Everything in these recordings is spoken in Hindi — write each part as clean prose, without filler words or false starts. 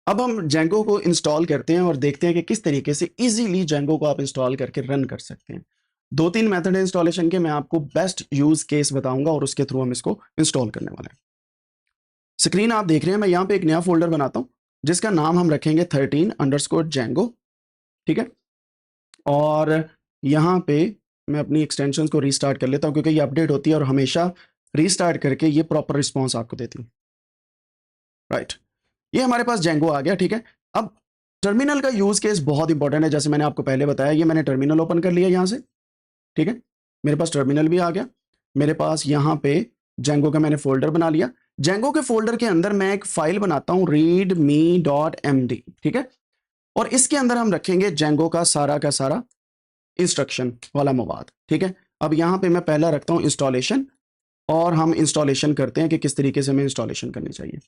अब हम जेंगो को इंस्टॉल करते हैं और देखते हैं कि किस तरीके से इजीली जेंगो को आप इंस्टॉल करके रन कर सकते हैं। 2-3 मेथड है इंस्टॉलेशन के, मैं आपको बेस्ट यूज केस बताऊंगा और उसके थ्रू हम इसको इंस्टॉल करने वाले हैं। स्क्रीन आप देख रहे हैं, मैं यहाँ पे एक नया फोल्डर बनाता हूँ जिसका नाम हम रखेंगे 13_Django, ठीक है। और यहाँ पे मैं अपनी एक्सटेंशन को रीस्टार्ट कर लेता हूँ क्योंकि ये अपडेट होती है और हमेशा रीस्टार्ट करके ये प्रॉपर रिस्पॉन्स आपको देती है। राइट, ये हमारे पास जेंगो आ गया, ठीक है। अब टर्मिनल का यूज केस बहुत इंपॉर्टेंट है, जैसे मैंने आपको पहले बताया। ये मैंने टर्मिनल ओपन कर लिया यहाँ से, ठीक है। मेरे पास टर्मिनल भी आ गया। मेरे पास यहाँ पे जेंगो का मैंने फोल्डर बना लिया। जेंगो के फोल्डर के अंदर मैं एक फाइल बनाता हूँ readme.md, ठीक है। और इसके अंदर हम रखेंगे जेंगो का सारा इंस्ट्रक्शन वाला मवाद, ठीक है। अब यहाँ पे मैं पहला रखता हूँ इंस्टॉलेशन, और हम इंस्टॉलेशन करते हैं कि किस तरीके से हमें इंस्टॉलेशन करनी चाहिए।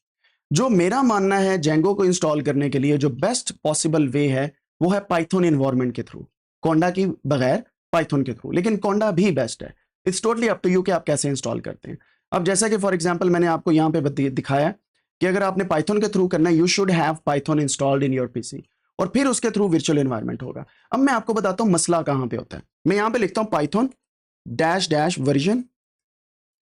जो मेरा मानना है जेंगो को इंस्टॉल करने के लिए जो बेस्ट पॉसिबल वे है वो है पाइथन इन्वायरमेंट के थ्रू, कोंडा की बगैर पाइथन के थ्रू। लेकिन कोंडा भी बेस्ट है, it's totally up to you कि आप कैसे इंस्टॉल करते हैं। अब जैसा कि फॉर एग्जांपल मैंने आपको यहाँ पे दिखाया कि अगर आपने पाइथन के थ्रू करना है, you should have Python installed in your PC, और फिर उसके थ्रू वर्चुअल एनवायरनमेंट होगा। अब मैं आपको बताता हूँ मसला कहाँ पे होता है। मैं यहाँ पे लिखता हूँ पाइथन -- वर्जन,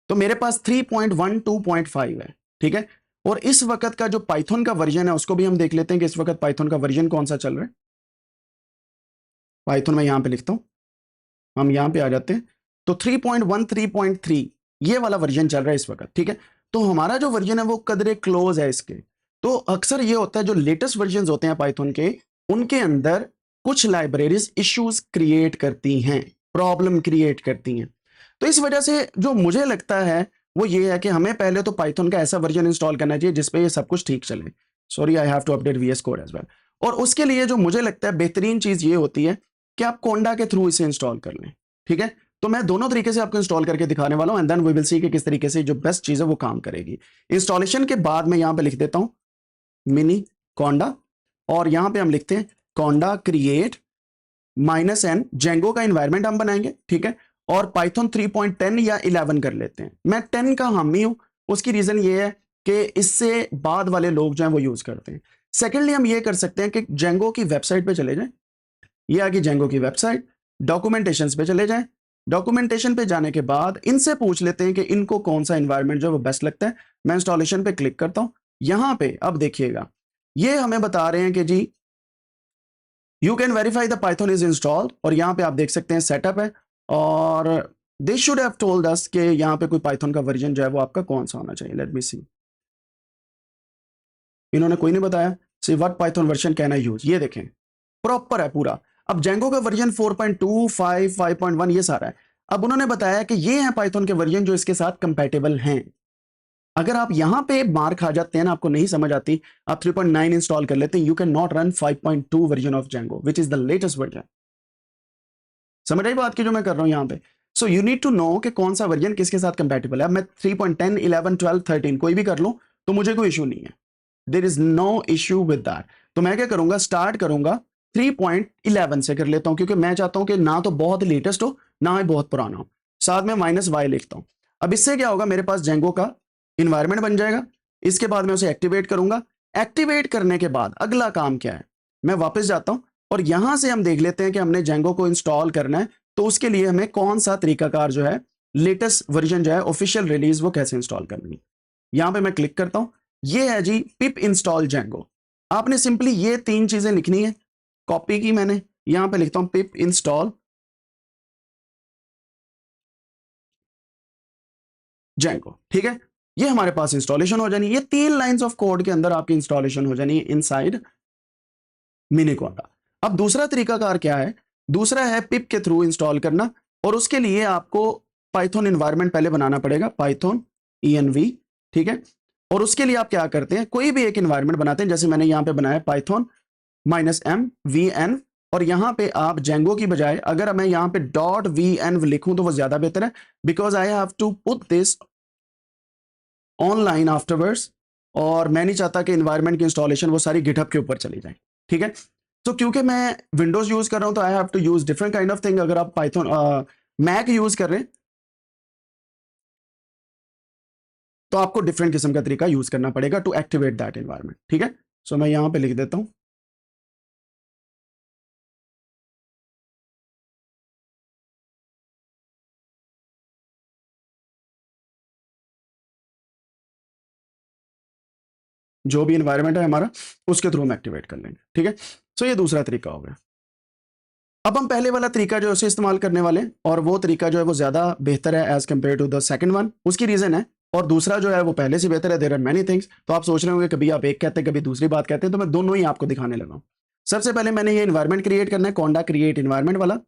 तो मेरे पास 3.12.5 है, ठीक है। और इस वक्त का जो पाइथन का वर्जन है उसको भी हम देख लेते हैं कि इस वक्त पाइथन का वर्जन कौन सा चल रहा है। पाइथन में यहां पे लिखता हूं, हम यहां पे आ जाते हैं, तो 3.13.3 ये वाला वर्जन चल रहा है इस वक्त, ठीक है। तो हमारा जो वर्जन है वो कदरे क्लोज है इसके। तो अक्सर ये होता है जो लेटेस्ट वर्जन होते हैं पाइथन के, उनके अंदर कुछ लाइब्रेरीज इश्यूज क्रिएट करती हैं, प्रॉब्लम क्रिएट करती हैं। तो इस वजह से जो मुझे लगता है वो ये है कि हमें पहले तो पाइथन का ऐसा वर्जन इंस्टॉल करना चाहिए जिसपे ये सब कुछ ठीक चले। Sorry, I have to update VS code as well. और उसके लिए जो मुझे लगता है बेहतरीन चीज ये होती है कि आप कोंडा के थ्रू इसे इंस्टॉल कर लें, ठीक है। तो मैं दोनों तरीके से आपको इंस्टॉल करके दिखाने वाला हूं, and then we will see कि किस तरीके से जो बेस्ट चीज है वो काम करेगी। इंस्टॉलेशन के बाद मैं यहां पे लिख देता हूं मिनी कोंडा, और यहां पे हम लिखते हैं कोंडा क्रिएट -n जेंगो का इन्वायरमेंट हम बनाएंगे, ठीक है। और पाइथन 3.10 या 11 कर लेते हैं। मैं 10 का हामी हूं, उसकी रीजन ये है कि इससे बाद वाले लोग जो हैं वो यूज करते हैं। सेकेंडली हम ये कर सकते हैं कि जेंगो की वेबसाइट पे चले जाएं, ये आ गई जेंगो की वेबसाइट, डॉक्यूमेंटेशन पे चले जाएं। डॉक्यूमेंटेशन पे जाने के बाद इनसे पूछ लेते हैं कि इनको कौन सा इन्वायरमेंट जो है वो बेस्ट लगता है। मैं इंस्टॉलेशन पे क्लिक करता हूं। यहां पे अब देखिएगा ये हमें बता रहे हैं कि जी you can verify the Python is installed, और यहां पे आप देख सकते हैं सेटअप है, और they should have told us कि यहां पे कोई पाइथन का वर्जन जो है वो आपका कौन सा होना चाहिए। लेट मी सी, इन्होंने कोई नहीं बताया। See what Python version can I use, ये देखें प्रॉपर है पूरा। अब जेंगो का वर्जन 4.2, 5, 5.1 ये सारा है। अब उन्होंने बताया कि ये हैं पाइथन के वर्जन जो इसके साथ कंपैटिबल हैं। अगर आप यहां पे मार खा जाते हैं ना, आपको नहीं समझ आती, आप 3.9 इंस्टॉल कर लेते हैं, you can not run 5.2 version of Django which is the latest version. समझ आई बात की जो मैं कर रहा हूं यहां पे। So you need to know कि कौन सा वर्जन किसके साथ कंपैटिबल है। मैं 3.10, 11, 12, 13 कोई भी कर लूं तो मुझे कोई इशू नहीं है, there is no issue with that. तो मैं क्या करूंगा, स्टार्ट करूंगा 3.11 से कर लेता हूं, क्योंकि मैं चाहता हूं कि ना तो बहुत लेटेस्ट हो ना ही बहुत पुराना हो। साथ में -y लिखता हूं। अब इससे क्या होगा, मेरे पास जेंगो का इन्वायरमेंट बन जाएगा। इसके बाद मैं उसे एक्टिवेट करूंगा। एक्टिवेट करने के बाद अगला काम क्या है, मैं वापस जाता हूं और यहां से हम देख लेते हैं कि हमने जेंगो को इंस्टॉल करना है, तो उसके लिए हमें कौन सा तरीकाकार जो है, लेटेस्ट वर्जन जो है ऑफिशियल रिलीज, वो कैसे इंस्टॉल करनी है। यहां पे मैं क्लिक करता हूं, ये है जी पिप इंस्टॉल जेंगो। आपने सिंपली ये 3 चीजें लिखनी है, कॉपी की मैंने, यहां पे लिखता हूं पिप इंस्टॉल जेंगो, ठीक है। ये हमारे पास इंस्टॉलेशन हो जानी है, ये 3 लाइंस ऑफ कोड के अंदर आपकी इंस्टॉलेशन हो जानी है इनसाइड मिनीकोंडा। अब दूसरा तरीकाकार क्या है, दूसरा है पिप के थ्रू इंस्टॉल करना, और उसके लिए आपको पाइथन एनवायरनमेंट पहले बनाना पड़ेगा, पाइथन env, ठीक है। और उसके लिए आप क्या करते हैं, कोई भी एक एनवायरनमेंट बनाते हैं, जैसे मैंने यहां पे बनाया पाइथन -m_vn, और यहां पे आप जेंगो की बजाय अगर मैं यहां पे .vn लिखूं तो वो ज्यादा बेहतर है, because I have to put this online afterwards, और मैं नहीं चाहता कि एनवायरनमेंट की इंस्टॉलेशन वो सारी गिटहब के ऊपर चली जाए, ठीक है। तो क्योंकि मैं विंडोज यूज कर रहा हूं तो I have to use different kind of thing. अगर आप पाइथन मैक यूज कर रहे हैं तो आपको डिफरेंट किस्म का तरीका यूज करना पड़ेगा टू एक्टिवेट दैट एनवायरनमेंट, ठीक है। सो मैं यहां पे लिख देता हूं जो भी इन्वायरमेंट है हमारा उसके थ्रू हम एक्टिवेट कर लेंगे, ठीक है। सो ये दूसरा तरीका हो गया। अब हम पहले वाला तरीका जो है उसे इस्तेमाल करने वाले हैं, और वो तरीका जो है वो ज्यादा बेहतर है as compared to the second one. उसकी रीजन है, और दूसरा जो है वो पहले से बेहतर है। There are many things. तो आप सोच रहे होंगे कभी आप एक कहते हैं कभी दूसरी बात कहते हैं, तो मैं दोनों ही आपको दिखाने लगा हूं। सबसे पहले मैंने ये इन्वायरमेंट क्रिएट करना है, कोंडा क्रिएट इन्वायरमेंट वाला।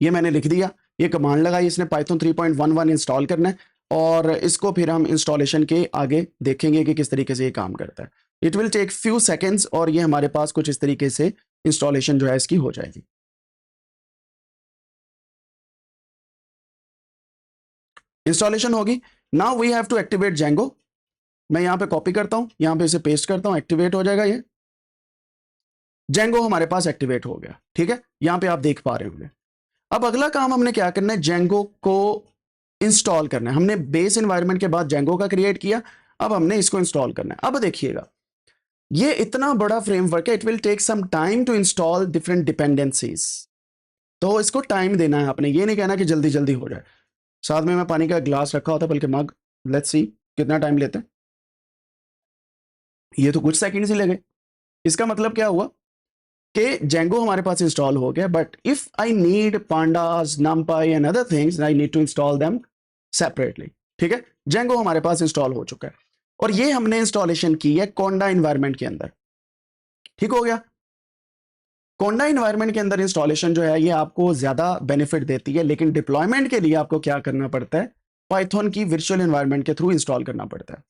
ये मैंने लिख दिया, ये कमांड लगाई इसने, पाइथन 3.11 इंस्टॉल करना है, और इसको फिर हम इंस्टॉलेशन के आगे देखेंगे कि किस तरीके से ये काम करता है। It will take few seconds, और ये हमारे पास कुछ इस तरीके से इंस्टॉलेशन जो है इसकी हो जाएगी। इंस्टॉलेशन होगी। Now we have to activate Django. मैं यहां पे कॉपी करता हूं, यहां पे इसे पेस्ट करता हूं, एक्टिवेट हो जाएगा ये। जेंगो हमारे पास एक्टिवेट हो गया, ठीक है, यहां पे आप देख पा रहे होंगे। अब अगला काम हमने क्या करना है, जेंगो को इंस्टॉल करना है। हमने बेस एनवायरनमेंट के बाद जेंगो का क्रिएट किया, अब हमने इसको इंस्टॉल करना है। अब देखिएगा, ये इतना बड़ा फ्रेमवर्क है, it will take some time to install different dependencies. तो इसको टाइम देना है आपने, ये नहीं कहना कि जल्दी जल्दी हो जाए। साथ में मैं पानी का ग्लास रखा होता, बल्कि मग। लेट्स सी कितना टाइम लेते हैं। ये तो कुछ सेकंड्स ही लगे। इसका मतलब क्या हुआ कि जेंगो हमारे पास इंस्टॉल हो गया, but if I need pandas, numpy and other things, I need to install them separately, ठीक है। जेंगो हमारे पास इंस्टॉल हो चुका है, और ये हमने इंस्टॉलेशन की है कोंडा इन्वायरमेंट के अंदर, ठीक हो गया। कोंडा इन्वायरमेंट के अंदर इंस्टॉलेशन जो है ये आपको ज्यादा बेनिफिट देती है, लेकिन डिप्लॉयमेंट के लिए आपको क्या करना पड़ता है, पाइथन की वर्चुअल एनवायरनमेंट के थ्रू इंस्टॉल करना पड़ता है।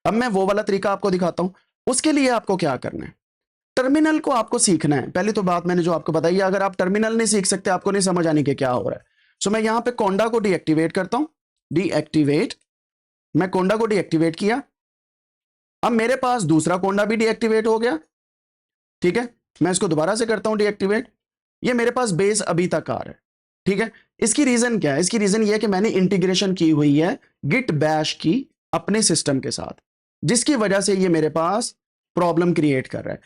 अब मैं वो वाला तरीका आपको दिखाता हूं। उसके लिए आपको क्या करना है, टर्मिनल को आपको सीखना है। पहली तो बात मैंने जो आपको बताई है, अगर आप टर्मिनल नहीं सीख सकते, आपको नहीं समझ आनी कि क्या हो रहा है। सो मैं यहां पे कोंडा को डीएक्टिवेट करता हूं, डीएक्टिवेट। मैं कोंडा को डीएक्टिवेट किया, अब मेरे पास दूसरा कोंडा भी डीएक्टिवेट हो गया, ठीक है। मैं इसको दोबारा से करता हूं डीएक्टिवेट, ये मेरे पास बेस अभी तक आ रहा है, ठीक है। इसकी रीजन क्या है, इसकी रीजन ये है कि मैंने इंटीग्रेशन की हुई है गिट बैश की अपने सिस्टम के साथ, जिसकी वजह से ये मेरे पास प्रॉब्लम क्रिएट कर रहा है।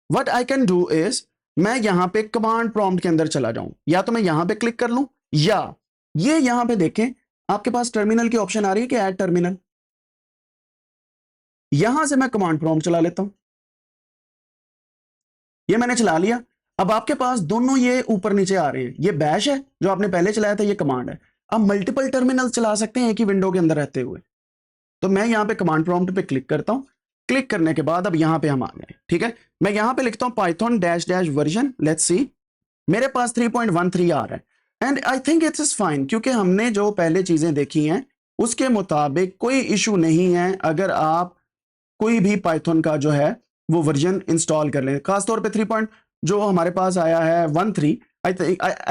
What I can do is, मैं यहां पे कमांड प्रॉम्प्ट के अंदर चला जाऊं, या तो मैं यहां पे क्लिक कर लूं, या ये यहां पे देखें आपके पास टर्मिनल की ऑप्शन आ रही है कि ऐड टर्मिनल, यहां से मैं कमांड प्रॉम्प्ट चला लेता हूं। ये मैंने चला लिया। अब आपके पास दोनों ये ऊपर नीचे आ रहे हैं, ये बैश है जो आपने पहले चलाया था, ये कमांड है। अब मल्टीपल टर्मिनल चला सकते हैं एक ही विंडो के अंदर रहते हुए। तो मैं यहां पे कमांड प्रॉम्प्ट पे क्लिक करता हूं, क्लिक करने के बाद अब यहां पे हम आ गए, ठीक है। मैं यहां पे लिखता हूं Python dash dash version, let's see, मेरे पास 3.13 आ रहा है, and I think it's is fine, क्योंकि हमने जो पहले चीजें देखी हैं उसके मुताबिक कोई इशू नहीं है अगर आप कोई भी पाइथन का जो है वो वर्जन इंस्टॉल कर लें। खासतौर पे 3 पॉइंट जो हमारे पास आया है 13, I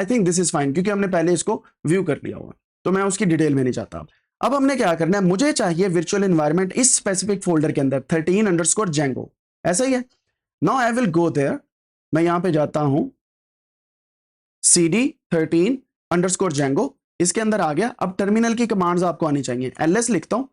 think this is fine, क्योंकि हमने पहले इसको व्यू कर लिया हुआ, तो मैं उसकी डिटेल में नहीं चाहता। अब हमने क्या करना है, मुझे चाहिए वर्चुअल एनवायरनमेंट इस स्पेसिफिक फोल्डर के अंदर 13_Django, ऐसा ही है। Now I will go there, मैं यहां पे जाता हूं, cd13_Django, इसके अंदर आ गया। अब टर्मिनल की कमांड्स आपको आनी चाहिए, ls लिखता हूं।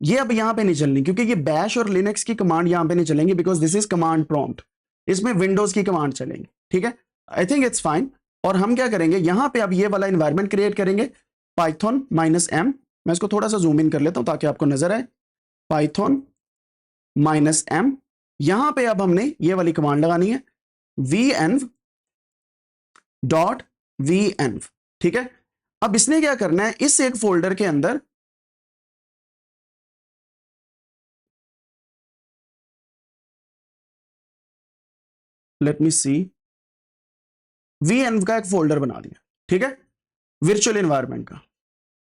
ये अब यहां पे नहीं चलनी, क्योंकि ये बैश और लिनक्स की कमांड यहां पे नहीं चलेंगी, because this is command prompt, इसमें विंडोज की कमांड चलेंगी, ठीक है। I think it's fine. और हम क्या करेंगे, यहां पे अब ये वाला एनवायरनमेंट क्रिएट करेंगे, python-m। मैं इसको थोड़ा सा जूम इन कर लेता हूं ताकि आपको नजर आए, python-m। यहां पे अब हमने ये वाली कमांड लगानी है, venv.venv, ठीक है। अब इसने क्या करना है, इस एक फोल्डर के अंदर लेट मी सी, venv का एक फोल्डर बना दिया, ठीक है, वर्चुअल एनवायरनमेंट का।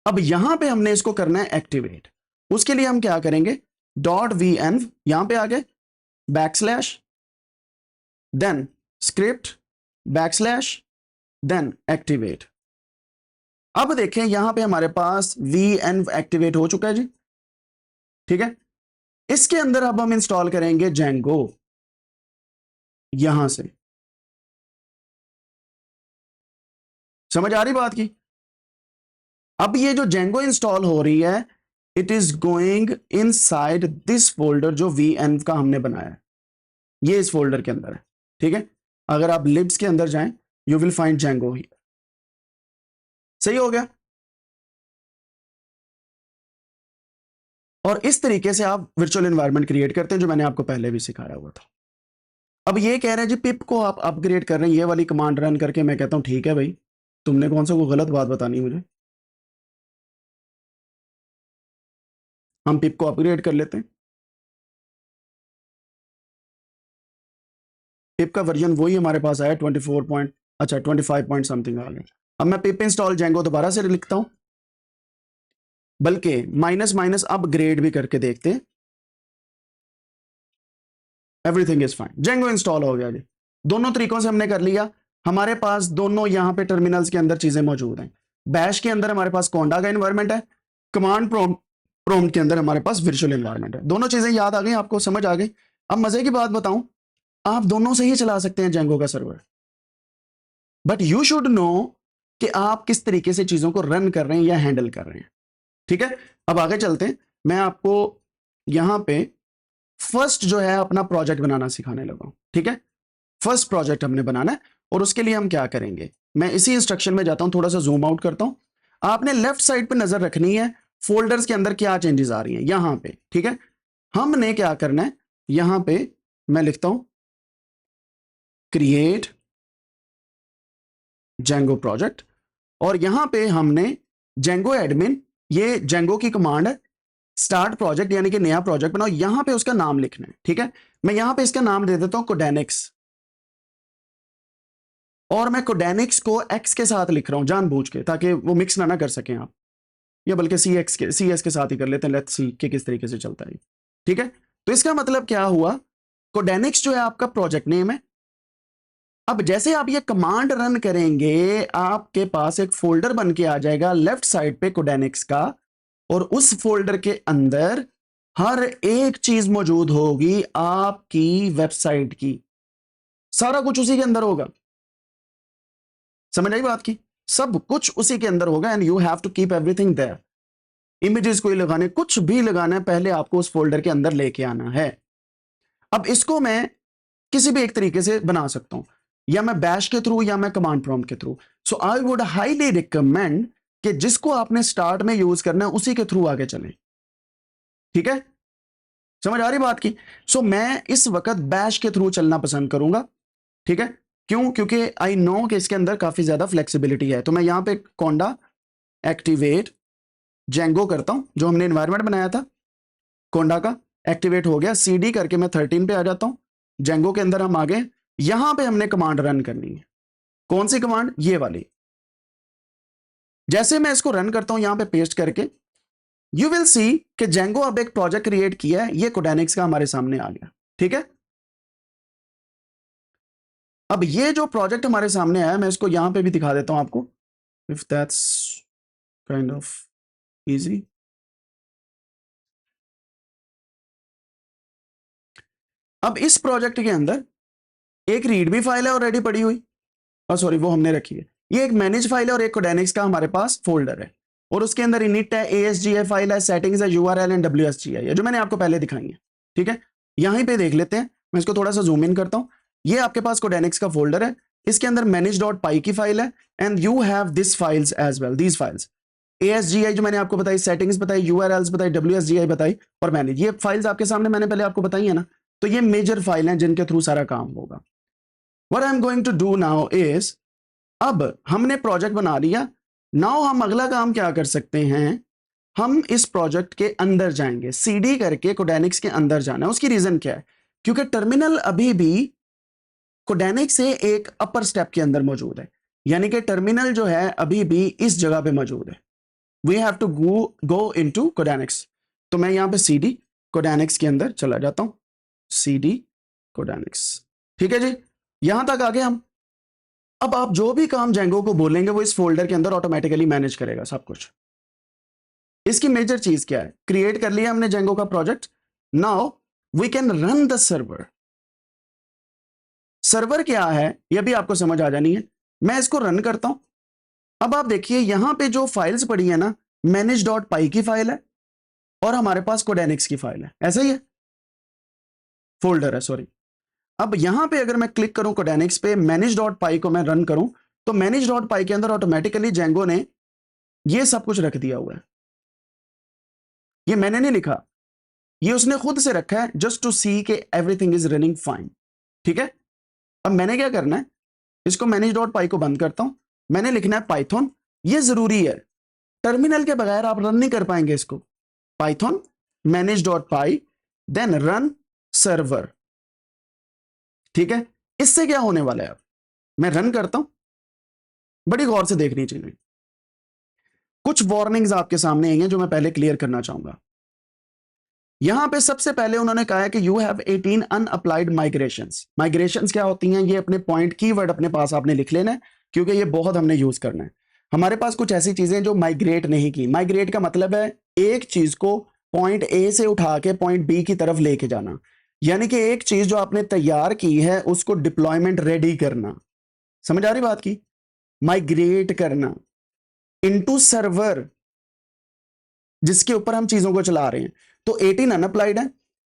अब यहां पे हमने इसको करना है एक्टिवेट। उसके लिए हम क्या करेंगे, .venv, यहां पे आ गए, backslash, then script, backslash, then activate. अब देखें यहां पे हमारे पास venv एक्टिवेट हो चुका है जी, ठीक है। इसके अंदर अब हम इंस्टॉल करेंगे जेंगो, यहां से। समझ आ रही बात की। अब ये जो जेंगो इंस्टॉल हो रही है, it is going inside this folder जो वीएन का हमने बनाया है, ये इस फोल्डर के अंदर है। ठीक है, अगर आप लिब्स के अंदर जाएं you will find Django here. सही हो गया। और इस तरीके से आप वर्चुअल एनवायरनमेंट क्रिएट करते हैं जो मैंने आपको पहले भी सिखाया हुआ था। अब ये कह रहे हैं जी पिप को आप अपग्रेड कर रहे हैं, ये वाली कमांड रन करके। मैं कहता हूं ठीक है भाई, तुमने कौन सा कोई गलत बात बतानी मुझे, हम पिप को अपग्रेड कर लेते हैं। पिप का वर्जन वही हमारे पास आया 24 पॉइंट, अच्छा 25 पॉइंट समथिंग आ गया। अब मैं पिप इंस्टॉल जेंगो दोबारा से लिखता हूं, बल्कि माइनस माइनस अपग्रेड भी करके देखते हैं। Everything is fine, Django install हो गया जी। दोनों तरीकों से हमने कर लिया। हमारे पास दोनों यहां पे टर्मिनल्स के अंदर चीजें मौजूद हैं। बैश के अंदर हमारे पास कोंडा का एनवायरनमेंट है, कमांड प्रॉम्प्ट के अंदर हमारे पास वर्चुअल एनवायरनमेंट है। दोनों चीजें याद आ गई, आपको समझ आ गई। अब मजे की बात बताऊं, आप दोनों से ही चला सकते हैं जेंगो का server, but you should know कि आप किस तरीके से चीजों को रन कर रहे हैं या हैंडल कर रहे हैं। ठीक है, अब आगे चलते हैं। मैं आपको यहां पे फर्स्ट जो है अपना प्रोजेक्ट बनाना सिखाने लगा हूं। ठीक है, फर्स्ट प्रोजेक्ट हमने बनाना है और उसके लिए हम क्या करेंगे, मैं इसी इंस्ट्रक्शन में जाता हूं, थोड़ा सा जूम आउट करता हूं। आपने लेफ्ट साइड पे नजर रखनी है, फोल्डर्स के अंदर क्या चेंजेस आ रही हैं यहां पे। ठीक है, हमने क्या करना है, यहां पे मैं लिखता हूं क्रिएट जेंगो प्रोजेक्ट, और यहां पे हमने जेंगो एडमिन, ये जेंगो की कमांड है, स्टार्ट प्रोजेक्ट यानी कि नया प्रोजेक्ट बनाओ, यहां पे उसका नाम लिखना है। ठीक है, मैं यहां पे इसका नाम दे देता हूं कोडेनिक्स, और मैं कोडेनिक्स को एक्स के साथ लिख रहा हूं जानबूझ के, ताकि वो मिक्स ना कर सकें आप, या बल्कि सी एस के साथ ही कर लेते हैं। लेट्स सी कि किस तरीके से चलता है। ठीक है, तो इसका मतलब क्या हुआ, कोडेनिक्स जो है आपका प्रोजेक्ट नेम है। अब जैसे आप ये कमांड रन करेंगे आपके पास एक फोल्डर बन के आ जाएगा लेफ्ट साइड पे कोडेनिक्स का, और उस फोल्डर के अंदर हर एक चीज मौजूद होगी आपकी वेबसाइट की, सारा कुछ उसी के अंदर होगा। समझ आई बात की, सब कुछ उसी के अंदर होगा, and you have to keep everything there. Images कोई लगाने, कुछ भी लगाना है, पहले आपको उस फोल्डर के अंदर लेके आना है। अब इसको मैं किसी भी एक तरीके से बना सकता हूं, या मैं बैश के थ्रू या मैं कमांड प्रॉम्प्ट के through. So I would highly recommend कि जिसको आपने स्टार्ट में यूज करना है उसी के थ्रू आगे चलें। ठीक है, समझ आ रही बात की। सो मैं इस वक्त बैश के थ्रू चलना पसंद करूंगा। ठीक है, क्यों, क्योंकि आई नो कि इसके अंदर काफी ज्यादा फ्लेक्सिबिलिटी है। तो मैं यहां पे कोंडा एक्टिवेट जेंगो करता हूं, जो हमने एनवायरनमेंट बनाया था कोंडा का, एक्टिवेट हो गया। सीडी करके मैं 13 पे आ जाता हूं, जेंगो के अंदर हम आ गए। यहां पे हमने कमांड रन करनी है। कौन सी कमांड, ये वाली। जैसे मैं इसको रन करता हूं यहां पे पेस्ट करके, यू विल सी कि जेंगो अब एक प्रोजेक्ट क्रिएट किया है, ये कोडेनिक्स का हमारे सामने आ गया। ठीक है, अब ये जो प्रोजेक्ट हमारे सामने आया, मैं इसको यहां पे भी दिखा देता हूं आपको, if that's kind of easy. अब इस प्रोजेक्ट के अंदर एक रीड भी फाइल है ऑलरेडी पड़ी हुई, और सॉरी वो हमने रखी है। ये एक मैनेज फाइल है और एक कोडेनिक्स का हमारे पास फोल्डर है, और उसके अंदर इनिट है, ASGI फाइल है, सेटिंग्स है, URL एंड WSGI है, जो मैंने आपको पहले दिखाई है। ठीक है, यहीं पे देख लेते हैं। मैं इसको थोड़ा सा जूम इन करता हूं। ये आपके पास कोडेनिक्स का फोल्डर है, इसके अंदर manage.py की फाइल है, and you have this files as well, these files. ASGI जो मैंने आपको बताई, सेटिंग्स बताई, URLs बताई, WSGI बताई, और मैनेज, ये फाइल्स आपके सामने मैंने पहले आपको बताई है ना। तो ये मेजर फाइल हैं जिनके थ्रू सारा काम होगा। What I'm going to do now is, अब हमने प्रोजेक्ट बना लिया। नाउ हम अगला काम क्या कर सकते हैं, हम इस प्रोजेक्ट के अंदर जाएंगे, सीडी करके कोडेनिक्स के अंदर जाना है। उसकी रीजन क्या है, क्योंकि टर्मिनल अभी भी कोडेनिक्स से एक अपर स्टेप के अंदर मौजूद है, यानी कि टर्मिनल जो है अभी भी इस जगह पे मौजूद है। We have to go into Codenix. तो मैं यहां पे सीडी कोडेनिक्स के अंदर चला जाता हूं, सीडी कोडेनिक्स। ठीक है जी, यहां तक आ गए हम। अब आप जो भी काम जेंगो को बोलेंगे वो इस फोल्डर के अंदर ऑटोमेटिकली मैनेज करेगा सब कुछ। इसकी मेजर चीज क्या है, क्रिएट कर लिया हमने जेंगो का project. Now we can run the server. Server क्या है यह भी आपको समझ आ जानी है। मैं इसको रन करता हूं। अब आप देखिए यहां पे जो फाइल्स पड़ी है ना, manage.py की फाइल है, और हमारे पास कोडेनिक्स की फाइल है, ऐसा ही है, फोल्डर है सॉरी। अब यहां पे अगर मैं क्लिक करूं कोडेनिक्स पे, manage.py को मैं रन करूं, तो manage.py के अंदर ऑटोमेटिकली जेंगो ने ये सब कुछ रख दिया हुआ है। ये मैंने नहीं लिखा, ये उसने खुद से रखा है, जस्ट टू सी के एवरीथिंग इज रनिंग फाइन। ठीक है, अब मैंने क्या करना है, इसको manage.py को बंद करता हूं, मैंने लिखना है पाइथन। ये जरूरी है, टर्मिनल के बगैर आप रन नहीं कर पाएंगे इसको। Python manage.py then run server. ठीक है, इससे क्या होने वाला है, अब मैं रन करता हूं, बड़ी गौर से देखनी चाहिए। कुछ वार्निंग्स आपके सामने आई हैं जो मैं पहले क्लियर करना चाहूंगा। यहां पे सबसे पहले उन्होंने कहा है कि यू हैव 18 अनअप्लाइड माइग्रेशंस। माइग्रेशंस क्या होती हैं, ये अपने पॉइंट कीवर्ड अपने पास आपने लिख लेना है, क्योंकि ये बहुत हमने यूज करना है। हमारे पास कुछ ऐसी चीजें जो माइग्रेट नहीं की। माइग्रेट का मतलब है एक चीज को पॉइंट ए से उठा के पॉइंट बी की तरफ लेके जाना, यानी कि एक चीज जो आपने तैयार की है उसको डिप्लॉयमेंट रेडी करना। समझ आ रही बात की, माइग्रेट करना इनटू सर्वर जिसके ऊपर हम चीजों को चला रहे हैं। तो 18 अनअप्लाइड है,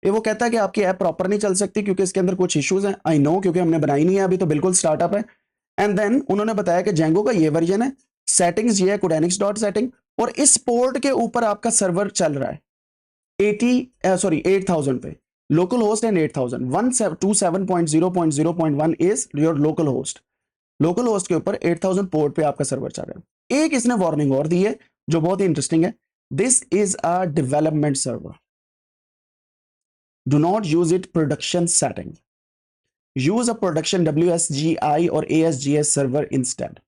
ये वो कहता है कि आपकी ऐप प्रॉपर नहीं चल सकती क्योंकि इसके अंदर कुछ इश्यूज हैं। आई नो, क्योंकि हमने बनाई नहीं है अभी, तो बिल्कुल स्टार्टअप है। एंड देन उन्होंने बताया कि जेंगो का ये वर्जन है, सेटिंग्स ये है कोडेनिक्स डॉट सेटिंग, और इस पोर्ट के ऊपर आपका सर्वर चल रहा है 8000 पे local host and 8000 127.0.0.1 is your local host. Local host के ऊपर 8000 पोर्ट पे आपका सर्वर चल रहा है। एक इसने वार्निंग और दी है जो बहुत ही इंटरेस्टिंग है, this is a development server, do not use it production setting, use a production WSGI और ASGS सर्वर इंस्टेड।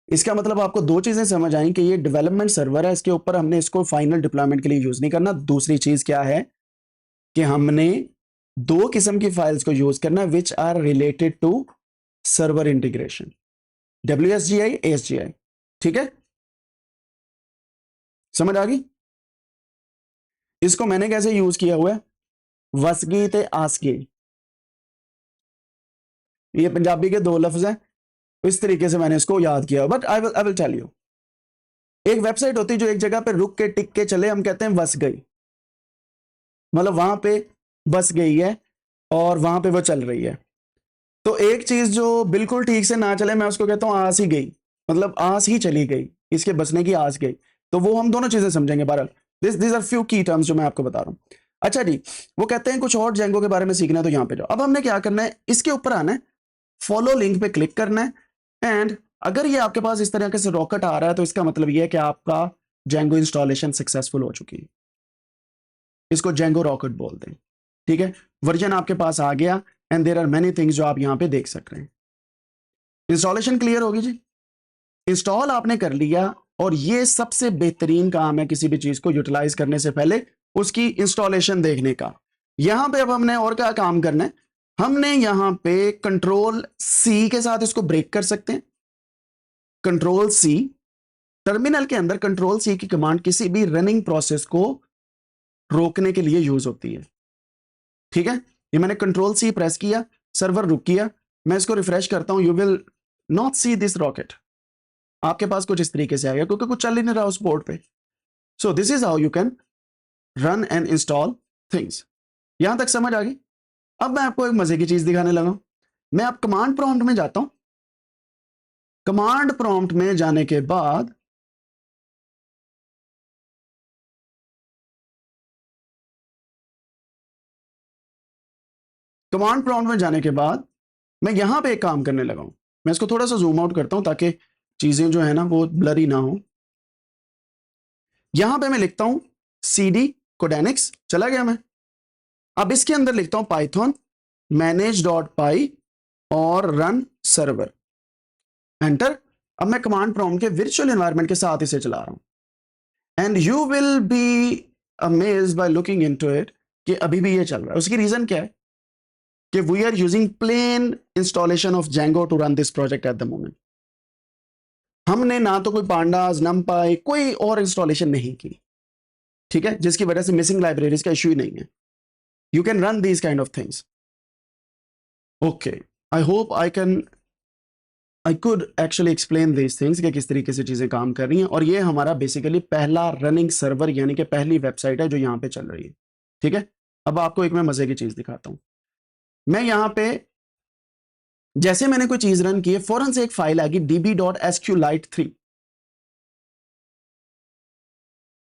इसका मतलब आपको दो चीजें समझ आई कि ये डेवलपमेंट सर्वर है, इसके ऊपर हमने इसको फाइनल डिप्लॉयमेंट के लिए यूज नहीं करना। दूसरी चीज क्या है कि हमने दो किस्म की फाइल्स को यूज करना which are related to server integration, WSGI ASGI। ठीक है, समझ आ गई। इसको मैंने कैसे यूज किया हुआ है, वसगी ते आसगी, ये पंजाबी के दो लफ्ज हैं, इस तरीके से मैंने इसको याद किया। But I will tell you, एक वेबसाइट होती है जो एक जगह पे रुक के टिक के चले, हम कहते हैं वस गई, मतलब वहां पे बस गई है और वहां पे वो चल रही है। तो एक चीज जो बिल्कुल ठीक से ना चले, मैं उसको कहता हूं आस ही गई, मतलब आस ही चली गई, इसके बसने की आस गई। तो वो हम दोनों चीजें समझेंगे। बहरहाल दिस आर फ्यू की टर्म्स जो मैं आपको बता रहा हूं। अच्छा जी, वो कहते हैं कुछ और जेंगो के बारे में सीखना है तो यहां पे जाओ। अब हमने क्या करना है, इसके ऊपर आना है, फॉलो लिंक पे क्लिक करना है, एंड अगर ये आपके पास इस तरीके से रॉकेट आ रहा है तो इसका मतलब ये है कि आपका जेंगो इंस्टॉलेशन सक्सेसफुल हो चुकी है। इसको जेंगो रॉकेट बोलते हैं। ठीक है, वर्जन आपके पास आ गया, and there are many things जो आप यहां पे देख सक रहे हैं। इंस्टॉलेशन क्लियर होगी जी, इंस्टॉल आपने कर लिया, और ये सबसे बेहतरीन काम है किसी भी चीज को यूटिलाइज करने से पहले उसकी इंस्टॉलेशन देखने का। यहां पे अब हमने और क्या काम करना है, हमने यहां पे कंट्रोल C के साथ इसको ब्रेक कर सकते हैं। कंट्रोल C, टर्मिनल के अंदर कंट्रोल C की कमांड किसी भी रनिंग प्रोसेस को रोकने के लिए यूज होती है। ठीक है, ये मैंने कंट्रोल C प्रेस किया, सर्वर रुक गया, मैं इसको रिफ्रेश करता हूं, you will not see this rocket. आपके पास कुछ इस तरीके से आएगा क्योंकि कुछ चल ही नहीं रहा उस पोर्ट पे। So this is how you can run and install things. यहां तक समझ आ गई। अब मैं आपको एक मजे की चीज दिखाने लगा। मैं अब कमांड प्रॉम्प्ट में जाता हूं, कमांड प्रॉम्प्ट में जाने के बाद मैं यहां पे एक काम करने लगा हूं। मैं इसको थोड़ा सा जूम आउट करता हूं ताकि चीजें जो है ना वो ब्लरी ना हो। यहां पे मैं लिखता हूं CD कोडेनिक्स, चला गया मैं। अब इसके अंदर लिखता हूं पाइथन manage.py और रन सर्वर, एंटर। अब मैं कमांड प्रॉम्प्ट के वर्चुअल एनवायरनमेंट के साथ इसे चला रहा हूं, and you will be amazed by looking into it कि अभी भी ये चल रहा है। उसकी रीजन क्या है कि we are using plain installation of Django to run this project at the moment. हमने ना तो कोई पांडास नमपाई कोई और इंस्टॉलेशन नहीं की, ठीक है, जिसकी वजह से मिसिंग लाइब्रेरीज का इश्यू ही नहीं है। You can run these kind of things. Okay, I hope I can I could actually explain this things कि किस तरीके से चीज़ें काम कर रही हैं, और ये हमारा बेसिकली पहला रनिंग सर्वर यानी कि पहली वेबसाइट है जो यहाँ पे चल रही है। ठीक है, अब आपको एक मैं मजे की चीज़ दिखाता हूँ। मैं यहाँ पे जैसे मैंने कोई चीज़ रन की है, फौरन से एक फाइल आएगी db.sqlite3।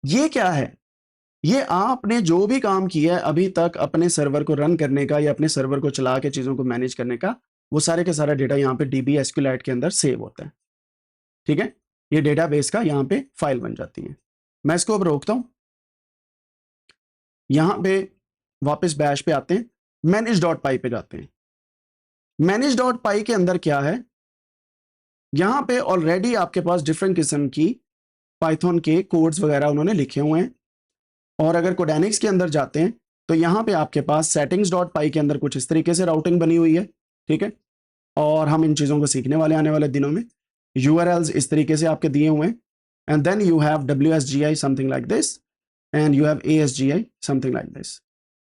ये क्या है? ये आपने जो भी काम किया है अभी तक अपने सर्वर को रन करने का या अपने सर्वर को चला के चीज़ों को मैनेज करने का, वो सारे के सारा डेटा यहाँ पे DB SQLite के अंदर सेव होता है। ठीक है, ये डेटाबेस का यहाँ पे फाइल बन जाती है। मैं इसको अब रोकता हूं, यहाँ पे वापस बैश पे आते हैं, manage.py पे जाते हैं। manage.py के अंदर क्या है, यहाँ पे ऑलरेडी आपके पास डिफरेंट किस्म की पाइथन के कोड्स वगैरह उन्होंने लिखे हुए हैं। और अगर कोडेनिक्स के अंदर जाते हैं तो यहाँ पे आपके पास settings.py के अंदर कुछ इस तरीके से राउटिंग बनी हुई है। ठीक है, और हम इन चीज़ों को सीखने वाले आने वाले दिनों में। URLs इस तरीके से आपके दिए हुए हैं, and then you have WSGI something like this, and you have ASGI something like this.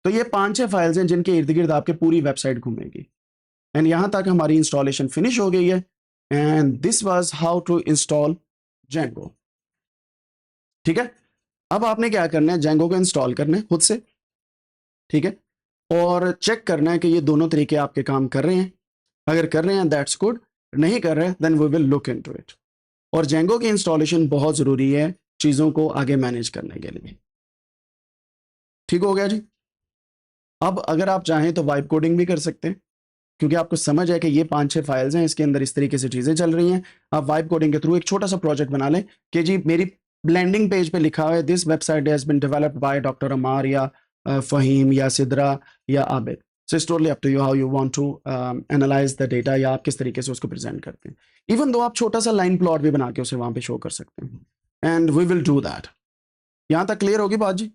तो ये 5-6 फाइल्स हैं जिनके इर्द गिर्द आपके पूरी वेबसाइट घूमेगी। एंड यहाँ तक हमारी इंस्टॉलेशन फिनिश हो गई है, and this was how to install Django। ठीक है, अब आपने क्या करना है, Django को इंस्टॉल करना है खुद से। ठीक है, और चेक करना है कि ये दोनों तरीके आपके काम कर रहे हैं। अगर कर रहे हैं दैट्स गुड, नहीं कर रहे हैं then we will look into it. और Django की इंस्टॉलेशन बहुत ज़रूरी है चीज़ों को आगे मैनेज करने के लिए। ठीक हो गया जी। अब अगर आप चाहें तो वाइब कोडिंग भी कर सकते हैं, क्योंकि आपको समझ है कि ये 5-6 फाइल्स हैं, इसके अंदर इस तरीके से चीज़ें चल रही हैं। आप वाइब कोडिंग के थ्रू एक छोटा सा प्रोजेक्ट बना लें कि जी मेरी लैंडिंग पेज पे लिखा है this website has been developed by doctor Amar या फ़हीम या सिद्रा या Abid. So it's totally up to you how you want to analyse the data, या आप किस तरीके से उसको प्रेजेंट करते हैं। इवन दो आप छोटा सा लाइन प्लॉट भी बना के उसे वहाँ पे शो कर सकते हैं, and we will do that. यहाँ तक क्लियर होगी बात जी?